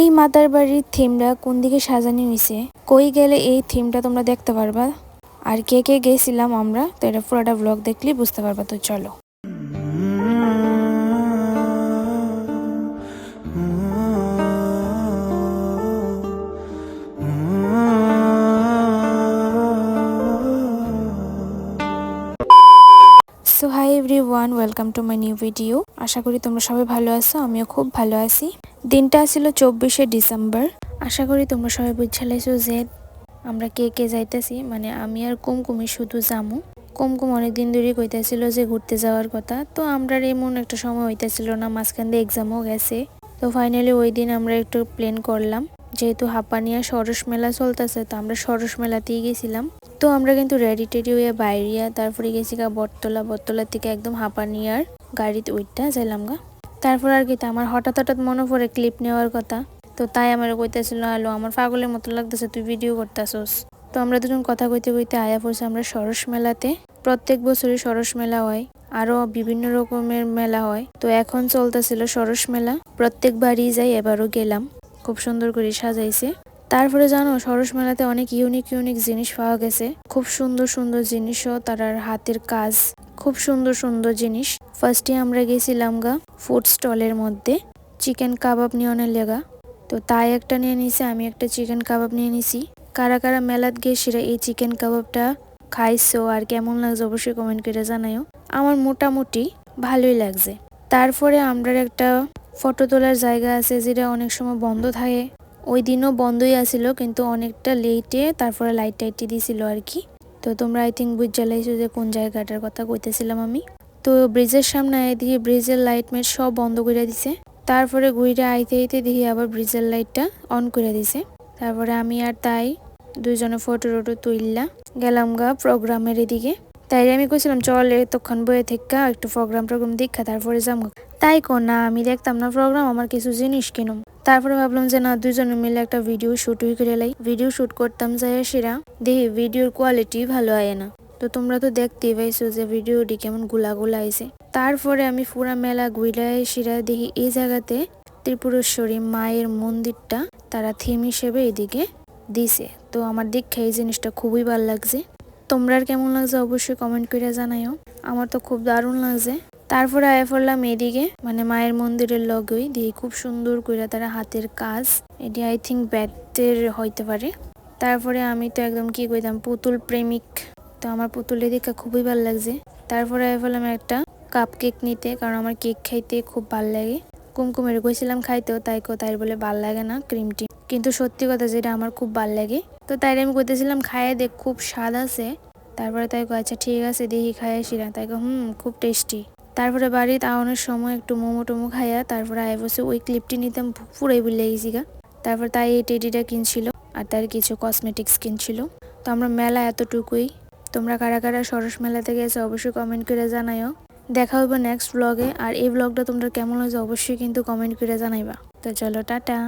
এই মাতার বাড়ির থিমটা কোন দিকে সাজানো হয়েছে, কই গেলে এই থিমটা তোমরা দেখতে পারবা। আর কে কে গেছিলাম আমরা, তো এটা পুরোটা ব্লগ দেখলে বুঝতে পারবা। তো চলো। So hi everyone, welcome to my new video. আশা করি তোমরা সবাই ভালো আছো, আমিও খুব ভালো আছি। দিনটা ছিল 24শে ডিসেম্বর। আশা করি তোমরা সবাই বুঝালাইছো যে আমরা কে কে যাইতেছি। মানে আমি আর কুমকুমি শুধু যামু। কুমকুম অনেকদিন ধরে কইতেছিল যে ঘুরতে যাওয়ার কথা, তো আমরা এমন একটা সময় হইতেছিল না, মাঝখান দিয়ে এক্সামও গেছে। তো ফাইনালি ওই দিন আমরা একটু প্ল্যান করলাম, যেহেতু হাপানিয়া সরস মেলা চলতেছে, তো আমরা সরস মেলাতেই গেছিলাম। তো আমরা কিন্তু রেডি টেডি হয়ে বাইরিয়া তারপরে গেছি গা বটতলা থেকে একদম হাপানিয়ার গাড়িতে উঠটা যাইলাম গা। তারপর আর কি আমার হঠাৎ মনে পড়ে ক্লিপ নেওয়ার কথা। তো তাই আমার কইতেছিল, আলো আমার পাগলের মতো লাগতেছে, তুই ভিডিও করতেছস। তো আমরা দুজন কথা কইতে কইতে আয়া পড়ছি আমরা সরস মেলাতে। প্রত্যেক বছরই সরস মেলা হয়, আরো বিভিন্ন রকমের মেলা হয়। তো এখন চলতেছিল সরস মেলা, প্রত্যেকবারই যাই, এবারও গেলাম। খুব সুন্দর করে সাজাইছে। তারপরে জানো, সরস মেলাতে অনেক ইউনিক জিনিস পাওয়া গেছে। খুব সুন্দর জিনিসও, তারার হাতের কাজ, খুব সুন্দর জিনিস। ফার্স্টে আমরা গেছিলাম গা ফুড স্টলের মধ্যে চিকেন কাবাব নিয়নের লেগা। তো তাই একটা নিয়ে নিছে, আমি একটা চিকেন কাবাব নিয়ে নিছি। কারা কারা মেলাত গেছিরা এই চিকেন কাবাবটা খাইছো আর কেমন লাগছে অবশ্যই কমেন্ট করে জানাইও। আমার মোটামুটি ভালোই লাগছে। তারপরে আমরা একটা ফটো তোলার জায়গা আছে যেটা অনেক সময় বন্ধ থাকে। ওই দিনও বন্ধই আছিল, কিন্তু অনেকটা লেটে তারপরে লাইট টাইটটি দিছিল আর কি। তো তোমরা আই থিঙ্ক বুঝালাইছো যে কোন জায়গাটার কথা কইতেছিলাম আমি। তো ব্রিজের সামনে এদিকে ব্রিজের লাইট মেট সব বন্ধ করে দিছে। তারপরে ঘুরে আইতে দেখি আবার ব্রিজের লাইটটা অন করে দিছে। তারপরে আমি আর তাই দুইজনে ফটো তুললা গেলাম গা প্রোগ্রামের এদিকে। তাই আমি কইছিলাম চল এতক্ষণ বয়ে থেকে একটু প্রোগ্রাম দেখা তারপরে যাবো। তাই না, আমি দেখতাম না প্রোগ্রাম, আমার কিছু জিনিস কিনুম। তারপরে ভাবলাম যে না, দুইজনে মিলে একটা ভিডিও শুট করে লাই। ভিডিও শুট করতাম যাই সেরা দেখি ভিডিওর কোয়ালিটি ভালো আয় না। তো তোমরা তো দেখতেই পাইছো যে ভিডিওটি কেমন গুলা আইছে। তারপরে আমি পুরা মেলা ঘুরে সেরা দেখি এই জায়গাতে ত্রিপুরেশ্বরী মায়ের মন্দিরটা তারা থিম হিসেবে এদিকে দিছে। তো আমার দেখে এই জিনিসটা খুবই ভালো লাগছে। তোমরা কেমন লাগছে অবশ্যই কমেন্ট করে জানাইও। আমার তো খুব দারুণ লাগছে। তারপরে আয়া পড়লাম এদিকে, মানে মায়ের মন্দিরের লগেই দিয়ে খুব সুন্দর করে তারা হাতের কাজ, এটি আই থিঙ্ক বেতের হইতে পারে। তারপরে আমি তো একদম কি কইতাম পুতুল প্রেমিক, তো আমার পুতুলের দেখে খুবই ভালো লাগছে। তারপরে আয়া পড়লাম একটা কাপ কেক নিতে, কারণ আমার কেক খাইতে খুব ভাল লাগে। কুমকুমের কইছিলাম খাইতেও, তাই বলে ভাল লাগে না ক্রিমটি, কিন্তু সত্যি কথা যেটা আমার খুব ভাল লাগে। তো তাই আমি কইতেছিলাম খাইয়ে দেখ, খুব স্বাদ আছে। তারপরে তাই আচ্ছা ঠিক আছে দেখি খাইয়ে আসিরা, তাই খুব টেস্টি। তারপরে বাড়িতে আওয়ানোর সময় একটু মোমো টোমো খাইয়া তারপরে আয় বসে ওই ক্লিপটি নিতাম, পুরাই ভুলে গেছি গা। তারপর তাই এই টেডিটা কিনছিল আর তার কিছু কসমেটিক্স কিনছিল। তো আমরা মেলা এতটুকুই। তোমরা কারা কারা সরস মেলাতে গেছে অবশ্যই কমেন্ট করে জানাইও। দেখা হবে নেক্সট ব্লগে। আর এই ব্লগটা তোমরা কেমন লাগছে অবশ্যই কিন্তু কমেন্ট করে জানাইবা। তো চলো টাটা।